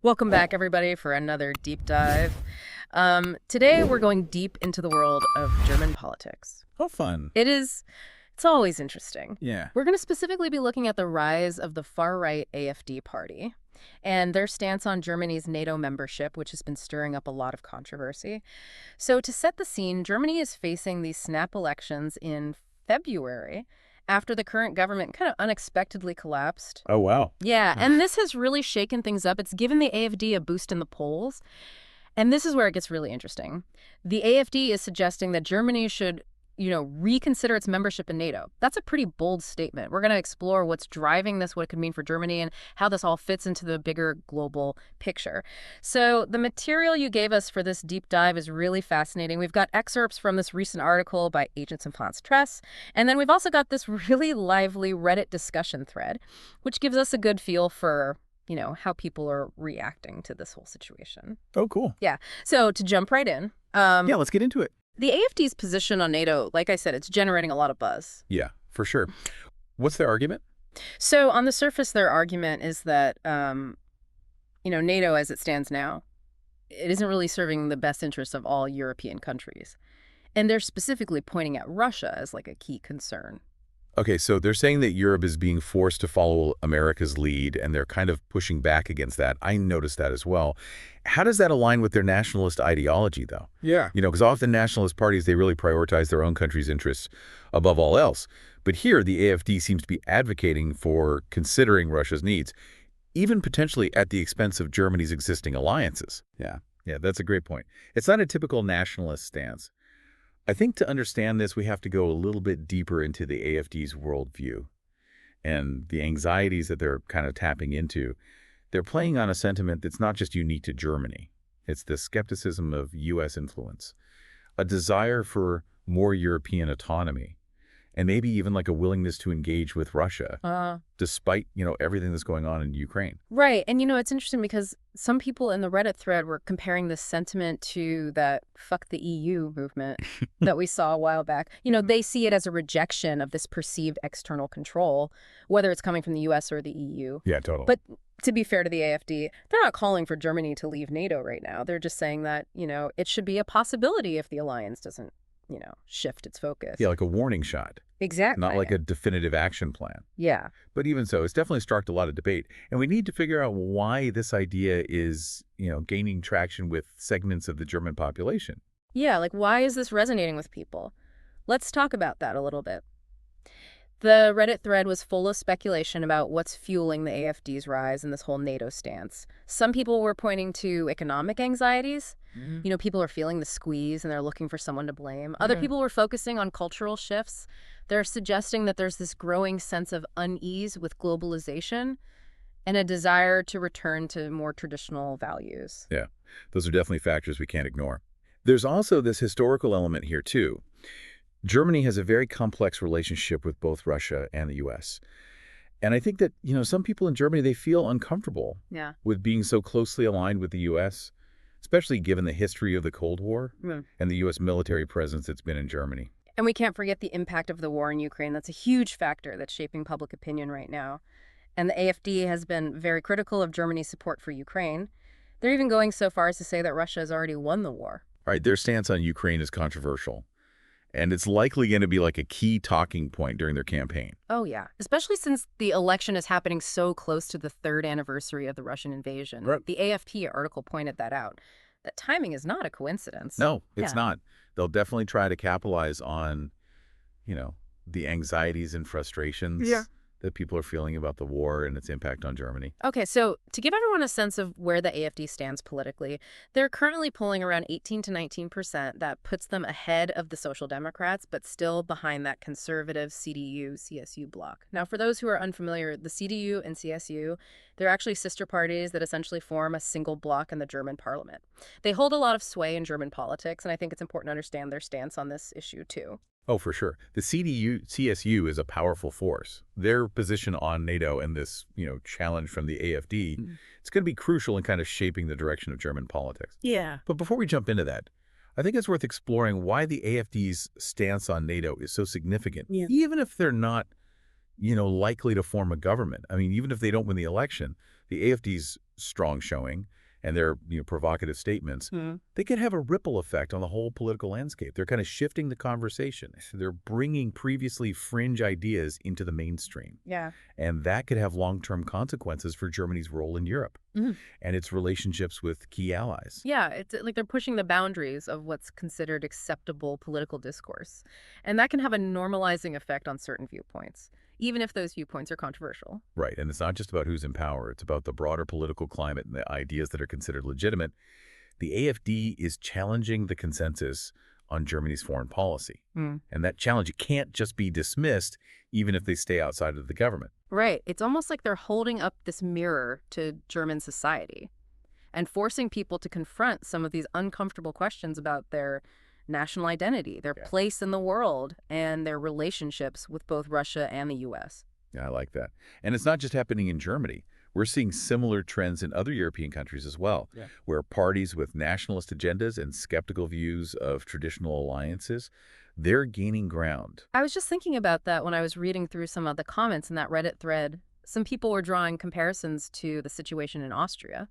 Welcome back, everybody, for another deep dive. Today, we're going deep into the world of German politics. Oh, fun. It's always interesting. Yeah. We're going to specifically be looking at the rise of the far-right AfD party and their stance on Germany's NATO membership, which has been stirring up a lot of controversy. So to set the scene, Germany is facing these snap elections in February after the current government kind of unexpectedly collapsed. Oh, wow. Yeah, Ugh. and this has really shaken things up. It's given the AfD a boost in the polls. And this is where it gets really interesting. The AfD is suggesting that Germany should, reconsider its membership in NATO. That's a pretty bold statement. We're going to explore what's driving this, what it could mean for Germany, and how this all fits into the bigger global picture. So the material you gave us for this deep dive is really fascinating. We've got excerpts from this recent article by Agents of France Press, and then we've also got this really lively Reddit discussion thread, which gives us a good feel for how people are reacting to this whole situation. Oh, cool. Yeah. So to jump right in. Yeah, let's get into it. The AfD's position on NATO, like I said, it's generating a lot of buzz. Yeah, for sure. What's their argument? So on the surface, their argument is that, NATO as it stands now, it isn't really serving the best interests of all European countries. And they're specifically pointing at Russia as like a key concern. Okay, so they're saying that Europe is being forced to follow America's lead, and they're kind of pushing back against that. I noticed that as well. How does that align with their nationalist ideology, though? Yeah. Because often nationalist parties, they really prioritize their own country's interests above all else. But here, the AfD seems to be advocating for considering Russia's needs, even potentially at the expense of Germany's existing alliances. Yeah, that's a great point. It's not a typical nationalist stance. I think to understand this, we have to go a little bit deeper into the AfD's worldview and the anxieties that they're kind of tapping into. They're playing on a sentiment that's not just unique to Germany. It's the skepticism of U.S. influence, a desire for more European autonomy, and maybe even like a willingness to engage with Russia, despite, everything that's going on in Ukraine. Right. And, it's interesting because some people in the Reddit thread were comparing this sentiment to that fuck the EU movement that we saw a while back. They see it as a rejection of this perceived external control, whether it's coming from the US or the EU. Yeah, totally. But to be fair to the AfD, they're not calling for Germany to leave NATO right now. They're just saying that, it should be a possibility if the alliance doesn't, shift its focus. Yeah, like a warning shot. Exactly. Not like a definitive action plan. Yeah. But even so, it's definitely sparked a lot of debate. And we need to figure out why this idea is, gaining traction with segments of the German population. Yeah, like why is this resonating with people? Let's talk about that a little bit. The Reddit thread was full of speculation about what's fueling the AfD's rise and this whole NATO stance. Some people were pointing to economic anxieties. People are feeling the squeeze and they're looking for someone to blame. Other people were focusing on cultural shifts. They're suggesting that there's this growing sense of unease with globalization and a desire to return to more traditional values. Yeah, those are definitely factors we can't ignore. There's also this historical element here, too. Germany has a very complex relationship with both Russia and the U.S. And I think that, some people in Germany, they feel uncomfortable with being so closely aligned with the U.S., especially given the history of the Cold War and the U.S. military presence that's been in Germany. And we can't forget the impact of the war in Ukraine. That's a huge factor that's shaping public opinion right now. And the AfD has been very critical of Germany's support for Ukraine. They're even going so far as to say that Russia has already won the war. All right, their stance on Ukraine is controversial. And it's likely going to be like a key talking point during their campaign. Oh, yeah. Especially since the election is happening so close to the third anniversary of the Russian invasion. Right. The AFP article pointed that out. That timing is not a coincidence. No, it's not. They'll definitely try to capitalize on, the anxieties and frustrations that people are feeling about the war and its impact on Germany. Okay, so to give everyone a sense of where the AfD stands politically, they're currently polling around 18 to 19%. That puts them ahead of the Social Democrats, but still behind that conservative CDU-CSU bloc. Now, for those who are unfamiliar, the CDU and CSU, they're actually sister parties that essentially form a single bloc in the German parliament. They hold a lot of sway in German politics, and I think it's important to understand their stance on this issue, too. Oh, for sure. The CDU-CSU is a powerful force. Their position on NATO and this, challenge from the AfD, it's going to be crucial in kind of shaping the direction of German politics. Yeah. But before we jump into that, I think it's worth exploring why the AfD's stance on NATO is so significant, even if they're not, likely to form a government. I mean, even if they don't win the election, the AfD's strong showing and their provocative statements, they could have a ripple effect on the whole political landscape. They're kind of shifting the conversation. They're bringing previously fringe ideas into the mainstream. Yeah. And that could have long-term consequences for Germany's role in Europe and its relationships with key allies. Yeah, it's like they're pushing the boundaries of what's considered acceptable political discourse. And that can have a normalizing effect on certain viewpoints, even if those viewpoints are controversial. Right, and it's not just about who's in power. It's about the broader political climate and the ideas that are considered legitimate. The AfD is challenging the consensus on Germany's foreign policy. And that challenge can't just be dismissed, even if they stay outside of the government. Right. It's almost like they're holding up this mirror to German society and forcing people to confront some of these uncomfortable questions about their national identity, their place in the world, and their relationships with both Russia and the U.S. Yeah, I like that. And it's not just happening in Germany. We're seeing similar trends in other European countries as well, where parties with nationalist agendas and skeptical views of traditional alliances, they're gaining ground. I was just thinking about that when I was reading through some of the comments in that Reddit thread. Some people were drawing comparisons to the situation in Austria,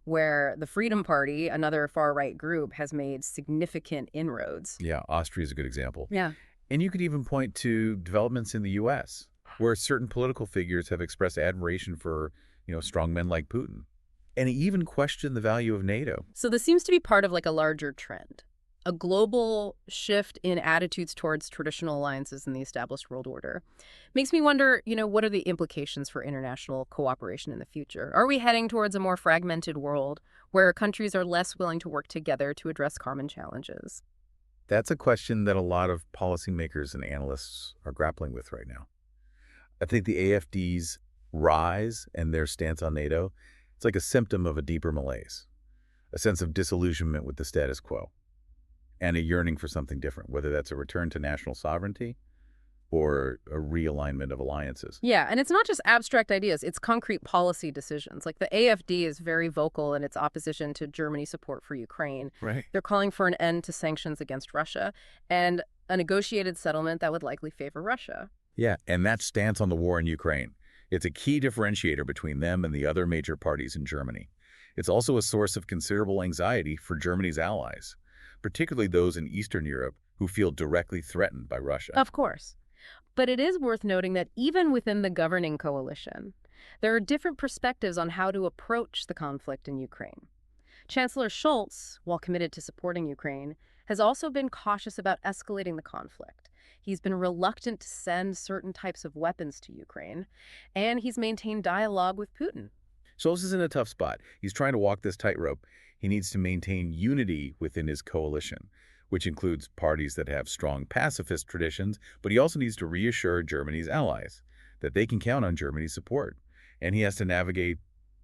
where the Freedom Party, another far-right group, has made significant inroads. Yeah, Austria is a good example. Yeah. And you could even point to developments in the U.S., where certain political figures have expressed admiration for, strong men like Putin, and even questioned the value of NATO. So this seems to be part of like a larger trend, a global shift in attitudes towards traditional alliances in the established world order. Makes me wonder, what are the implications for international cooperation in the future? Are we heading towards a more fragmented world where countries are less willing to work together to address common challenges? That's a question that a lot of policymakers and analysts are grappling with right now. I think the AfD's rise and their stance on NATO, it's like a symptom of a deeper malaise, a sense of disillusionment with the status quo, and a yearning for something different, whether that's a return to national sovereignty or a realignment of alliances. Yeah, and it's not just abstract ideas, it's concrete policy decisions. Like the AfD is very vocal in its opposition to Germany's support for Ukraine. Right. They're calling for an end to sanctions against Russia and a negotiated settlement that would likely favor Russia. Yeah, and that stance on the war in Ukraine, it's a key differentiator between them and the other major parties in Germany. It's also a source of considerable anxiety for Germany's allies, particularly those in Eastern Europe who feel directly threatened by Russia. Of course. But it is worth noting that even within the governing coalition, there are different perspectives on how to approach the conflict in Ukraine. Chancellor Scholz, while committed to supporting Ukraine, has also been cautious about escalating the conflict. He's been reluctant to send certain types of weapons to Ukraine, and he's maintained dialogue with Putin. Scholz is in a tough spot. He's trying to walk this tightrope. He needs to maintain unity within his coalition, which includes parties that have strong pacifist traditions, but he also needs to reassure Germany's allies that they can count on Germany's support. And he has to navigate,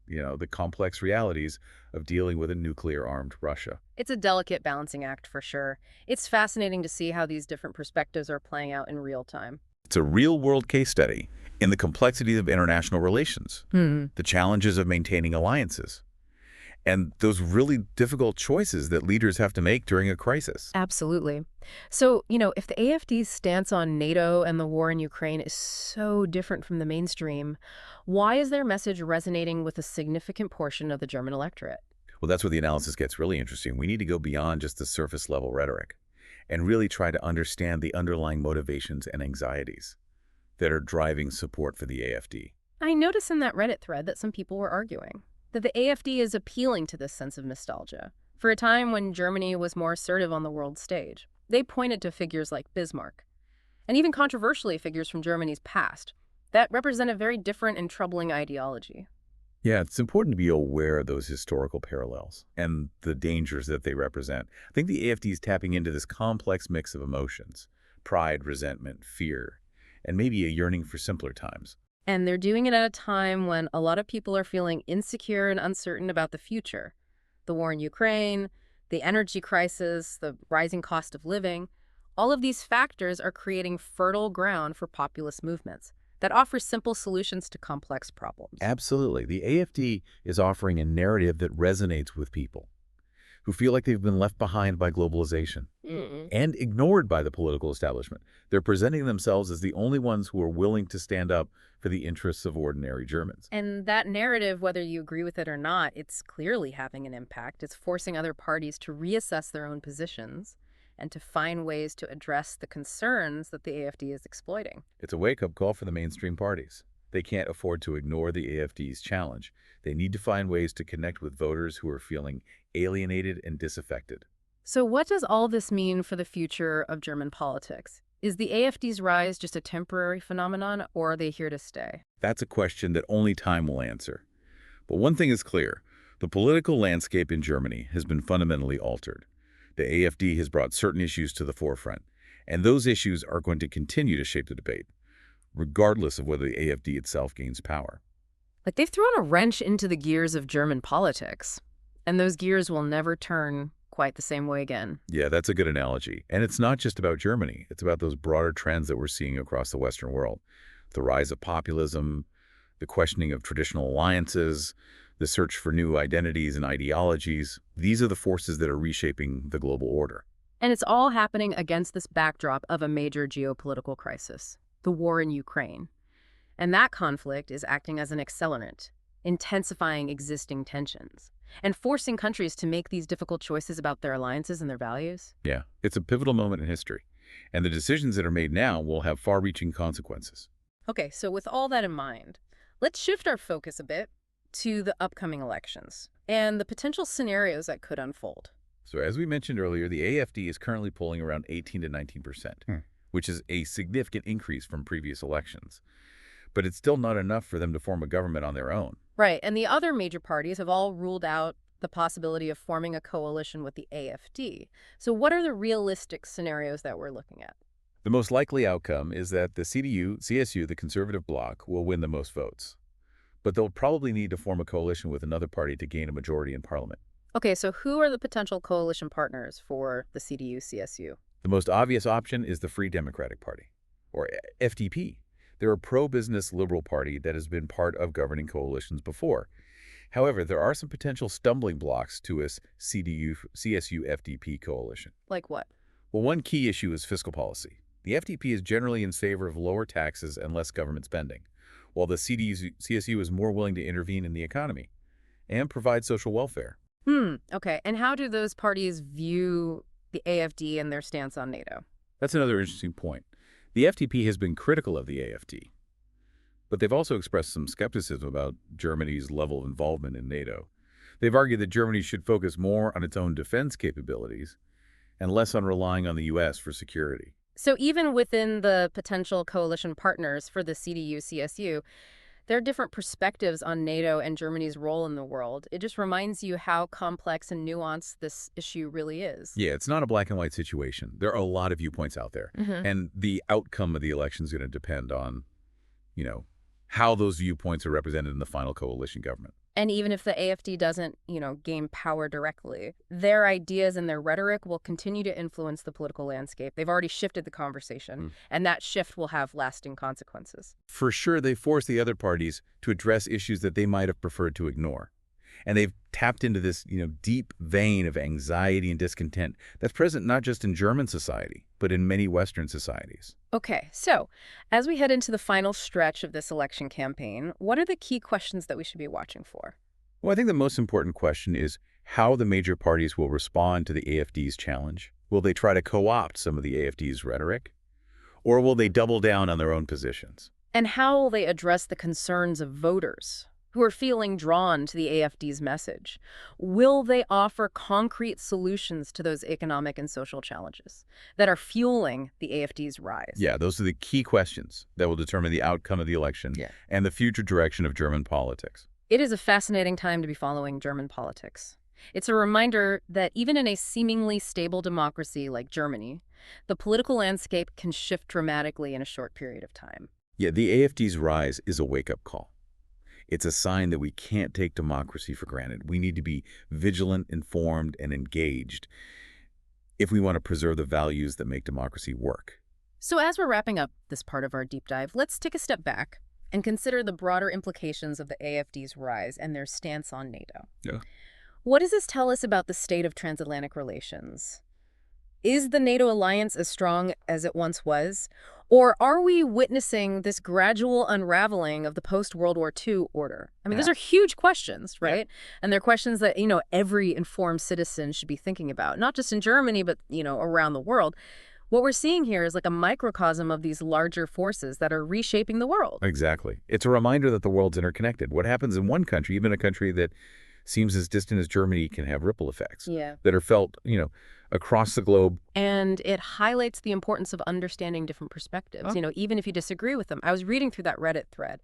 the complex realities of dealing with a nuclear-armed Russia. It's a delicate balancing act for sure. It's fascinating to see how these different perspectives are playing out in real time. It's a real-world case study in the complexities of international relations, the challenges of maintaining alliances, and those really difficult choices that leaders have to make during a crisis. Absolutely. So, if the AfD's stance on NATO and the war in Ukraine is so different from the mainstream, why is their message resonating with a significant portion of the German electorate? Well, that's where the analysis gets really interesting. We need to go beyond just the surface-level rhetoric and really try to understand the underlying motivations and anxieties that are driving support for the AfD. I noticed in that Reddit thread that some people were arguing that the AfD is appealing to this sense of nostalgia for a time when Germany was more assertive on the world stage. They pointed to figures like Bismarck, and even controversially figures from Germany's past, that represent a very different and troubling ideology. Yeah, it's important to be aware of those historical parallels and the dangers that they represent. I think the AfD is tapping into this complex mix of emotions: pride, resentment, fear, and maybe a yearning for simpler times. And they're doing it at a time when a lot of people are feeling insecure and uncertain about the future. The war in Ukraine, the energy crisis, the rising cost of living, all of these factors are creating fertile ground for populist movements that offer simple solutions to complex problems. Absolutely. The AfD is offering a narrative that resonates with people. who feel like they've been left behind by globalization and ignored by the political establishment. They're presenting themselves as the only ones who are willing to stand up for the interests of ordinary Germans. And that narrative, whether you agree with it or not, it's clearly having an impact. It's forcing other parties to reassess their own positions and to find ways to address the concerns that the AfD is exploiting. It's a wake-up call for the mainstream parties. They can't afford to ignore the AfD's challenge. They need to find ways to connect with voters who are feeling alienated and disaffected. So what does all this mean for the future of German politics? Is the AfD's rise just a temporary phenomenon, or are they here to stay? That's a question that only time will answer. But one thing is clear. The political landscape in Germany has been fundamentally altered. The AfD has brought certain issues to the forefront, and those issues are going to continue to shape the debate, regardless of whether the AfD itself gains power. Like, they've thrown a wrench into the gears of German politics, and those gears will never turn quite the same way again. Yeah, that's a good analogy. And it's not just about Germany. It's about those broader trends that we're seeing across the Western world. The rise of populism, the questioning of traditional alliances, the search for new identities and ideologies. These are the forces that are reshaping the global order. And it's all happening against this backdrop of a major geopolitical crisis, the war in Ukraine. And that conflict is acting as an accelerant, intensifying existing tensions and forcing countries to make these difficult choices about their alliances and their values. Yeah, it's a pivotal moment in history, and the decisions that are made now will have far-reaching consequences. Okay, so with all that in mind, let's shift our focus a bit to the upcoming elections and the potential scenarios that could unfold. So as we mentioned earlier, the AfD is currently polling around 18 to 19%, which is a significant increase from previous elections. But it's still not enough for them to form a government on their own. Right, and the other major parties have all ruled out the possibility of forming a coalition with the AfD. So what are the realistic scenarios that we're looking at? The most likely outcome is that the CDU-CSU, the conservative bloc, will win the most votes. But they'll probably need to form a coalition with another party to gain a majority in parliament. Okay, so who are the potential coalition partners for the CDU-CSU? The most obvious option is the Free Democratic Party, or FDP. They're a pro-business liberal party that has been part of governing coalitions before. However, there are some potential stumbling blocks to a CDU-CSU-FDP coalition. Like what? Well, one key issue is fiscal policy. The FDP is generally in favor of lower taxes and less government spending, while the CDU-CSU is more willing to intervene in the economy and provide social welfare. Okay. And how do those parties view the AfD and their stance on NATO? That's another interesting point. The FDP has been critical of the AfD, but they've also expressed some skepticism about Germany's level of involvement in NATO. They've argued that Germany should focus more on its own defense capabilities and less on relying on the U.S. for security. So even within the potential coalition partners for the CDU-CSU, there are different perspectives on NATO and Germany's role in the world. It just reminds you how complex and nuanced this issue really is. Yeah, it's not a black and white situation. There are a lot of viewpoints out there. And the outcome of the election is going to depend on, how those viewpoints are represented in the final coalition government. And even if the AfD doesn't, gain power directly, their ideas and their rhetoric will continue to influence the political landscape. They've already shifted the conversation, and that shift will have lasting consequences. For sure, they force the other parties to address issues that they might have preferred to ignore. And they've tapped into this, deep vein of anxiety and discontent that's present not just in German society, but in many Western societies. Okay, so as we head into the final stretch of this election campaign, what are the key questions that we should be watching for? Well, I think the most important question is how the major parties will respond to the AfD's challenge. Will they try to co-opt some of the AfD's rhetoric? Or will they double down on their own positions? And how will they address the concerns of voters who are feeling drawn to the AfD's message? Will they offer concrete solutions to those economic and social challenges that are fueling the AfD's rise? Yeah, those are the key questions that will determine the outcome of the election and the future direction of German politics. It is a fascinating time to be following German politics. It's a reminder that even in a seemingly stable democracy like Germany, the political landscape can shift dramatically in a short period of time. Yeah, the AfD's rise is a wake-up call. It's a sign that we can't take democracy for granted. We need to be vigilant, informed, and engaged if we want to preserve the values that make democracy work. So as we're wrapping up this part of our deep dive, let's take a step back and consider the broader implications of the AfD's rise and their stance on NATO. Yeah. What does this tell us about the state of transatlantic relations? Is the NATO alliance as strong as it once was? Or are we witnessing this gradual unraveling of the post-World War II order? I mean, those Yeah. are huge questions, Yeah. right? And they're questions that, every informed citizen should be thinking about, not just in Germany, but, around the world. What we're seeing here is like a microcosm of these larger forces that are reshaping the world. Exactly. It's a reminder that the world's interconnected. What happens in one country, even a country that seems as distant as Germany, can have ripple effects Yeah. that are felt, across the globe. And it highlights the importance of understanding different perspectives, Huh? even if you disagree with them. I was reading through that Reddit thread,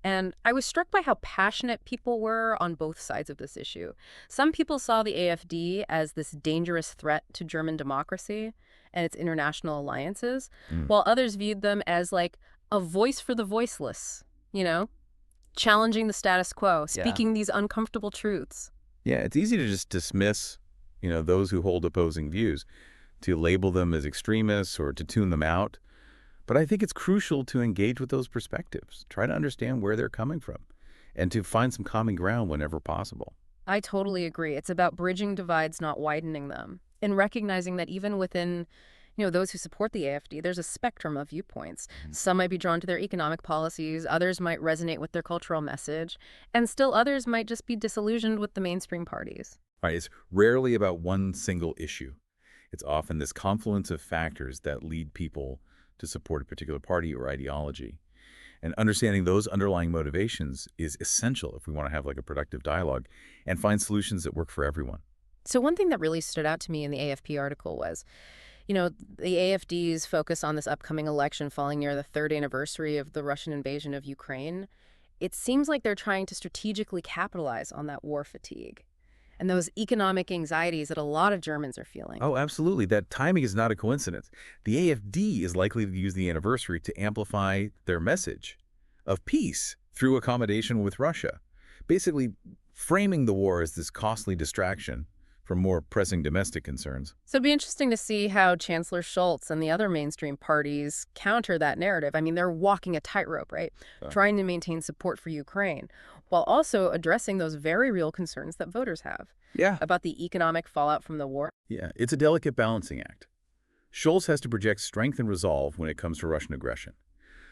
and I was struck by how passionate people were on both sides of this issue. Some people saw the AfD as this dangerous threat to German democracy and its international alliances, Mm. while others viewed them as like a voice for the voiceless, challenging the status quo, Yeah. speaking these uncomfortable truths. Yeah, it's easy to just dismiss, those who hold opposing views, to label them as extremists or to tune them out. But I think it's crucial to engage with those perspectives, try to understand where they're coming from, and to find some common ground whenever possible. I totally agree. It's about bridging divides, not widening them, and recognizing that even within, those who support the AfD, there's a spectrum of viewpoints. Some might be drawn to their economic policies, others might resonate with their cultural message, and still others might just be disillusioned with the mainstream parties. Right, it's rarely about one single issue. It's often this confluence of factors that lead people to support a particular party or ideology. And understanding those underlying motivations is essential if we want to have like a productive dialogue and find solutions that work for everyone. So one thing that really stood out to me in the AFP article was, the AfD's focus on this upcoming election falling near the third anniversary of the Russian invasion of Ukraine. It seems like they're trying to strategically capitalize on that war fatigue and those economic anxieties that a lot of Germans are feeling. Oh, absolutely. That timing is not a coincidence. The AfD is likely to use the anniversary to amplify their message of peace through accommodation with Russia, basically framing the war as this costly distraction from more pressing domestic concerns. So it'd be interesting to see how Chancellor Schultz and the other mainstream parties counter that narrative. I mean, they're walking a tightrope, right? Trying to maintain support for Ukraine while also addressing those very real concerns that voters have Yeah. about the economic fallout from the war. Yeah, it's a delicate balancing act. Schultz has to project strength and resolve when it comes to Russian aggression.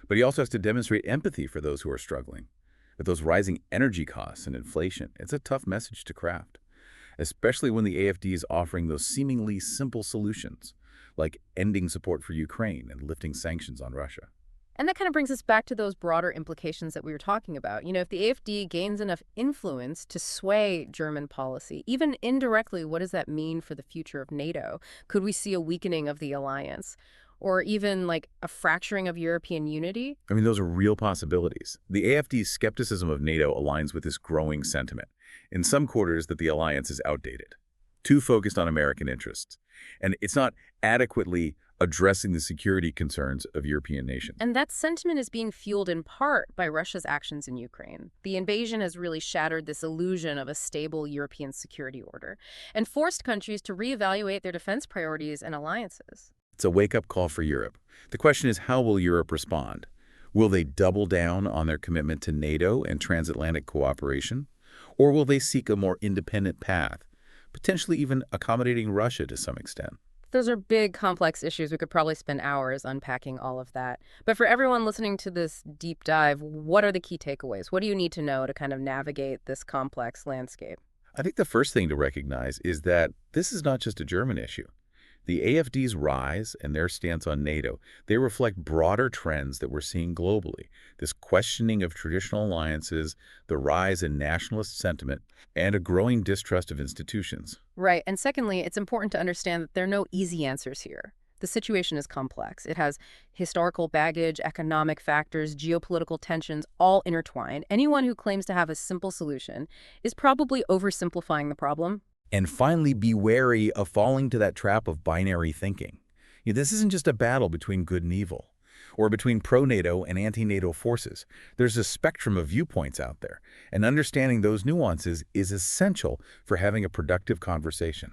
But he also has to demonstrate empathy for those who are struggling. With those rising energy costs and inflation, it's a tough message to craft, especially when the AfD is offering those seemingly simple solutions, like ending support for Ukraine and lifting sanctions on Russia. And that kind of brings us back to those broader implications that we were talking about. If the AfD gains enough influence to sway German policy, even indirectly, what does that mean for the future of NATO? Could we see a weakening of the alliance? Or even like a fracturing of European unity? I mean, those are real possibilities. The AfD's skepticism of NATO aligns with this growing sentiment in some quarters that the alliance is outdated, too focused on American interests, and it's not adequately addressing the security concerns of European nations. And that sentiment is being fueled in part by Russia's actions in Ukraine. The invasion has really shattered this illusion of a stable European security order and forced countries to reevaluate their defense priorities and alliances. It's a wake-up call for Europe. The question is, how will Europe respond? Will they double down on their commitment to NATO and transatlantic cooperation? Or will they seek a more independent path, potentially even accommodating Russia to some extent? Those are big, complex issues. We could probably spend hours unpacking all of that. But for everyone listening to this deep dive, what are the key takeaways? What do you need to know to kind of navigate this complex landscape? I think the first thing to recognize is that this is not just a German issue. The AfD's rise and their stance on NATO, they reflect broader trends that we're seeing globally. This questioning of traditional alliances, the rise in nationalist sentiment, and a growing distrust of institutions. Right. And secondly, it's important to understand that there are no easy answers here. The situation is complex. It has historical baggage, economic factors, geopolitical tensions, all intertwined. Anyone who claims to have a simple solution is probably oversimplifying the problem. And finally, be wary of falling to that trap of binary thinking. This isn't just a battle between good and evil, or between pro-NATO and anti-NATO forces. There's a spectrum of viewpoints out there, and understanding those nuances is essential for having a productive conversation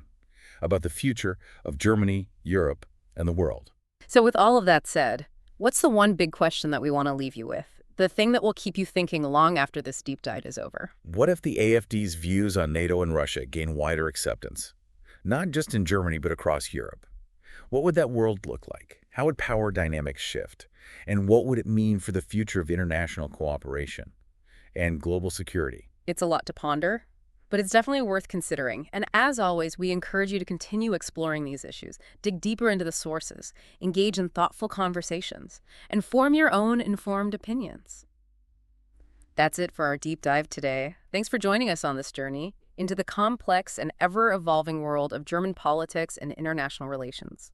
about the future of Germany, Europe, and the world. So with all of that said, what's the one big question that we want to leave you with? the thing that will keep you thinking long after this deep dive is over. What if the AfD's views on NATO and Russia gain wider acceptance? Not just in Germany, but across Europe. What would that world look like? How would power dynamics shift? And what would it mean for the future of international cooperation and global security? It's a lot to ponder, but it's definitely worth considering. And as always, we encourage you to continue exploring these issues, dig deeper into the sources, engage in thoughtful conversations, and form your own informed opinions. That's it for our deep dive today. Thanks for joining us on this journey into the complex and ever-evolving world of German politics and international relations.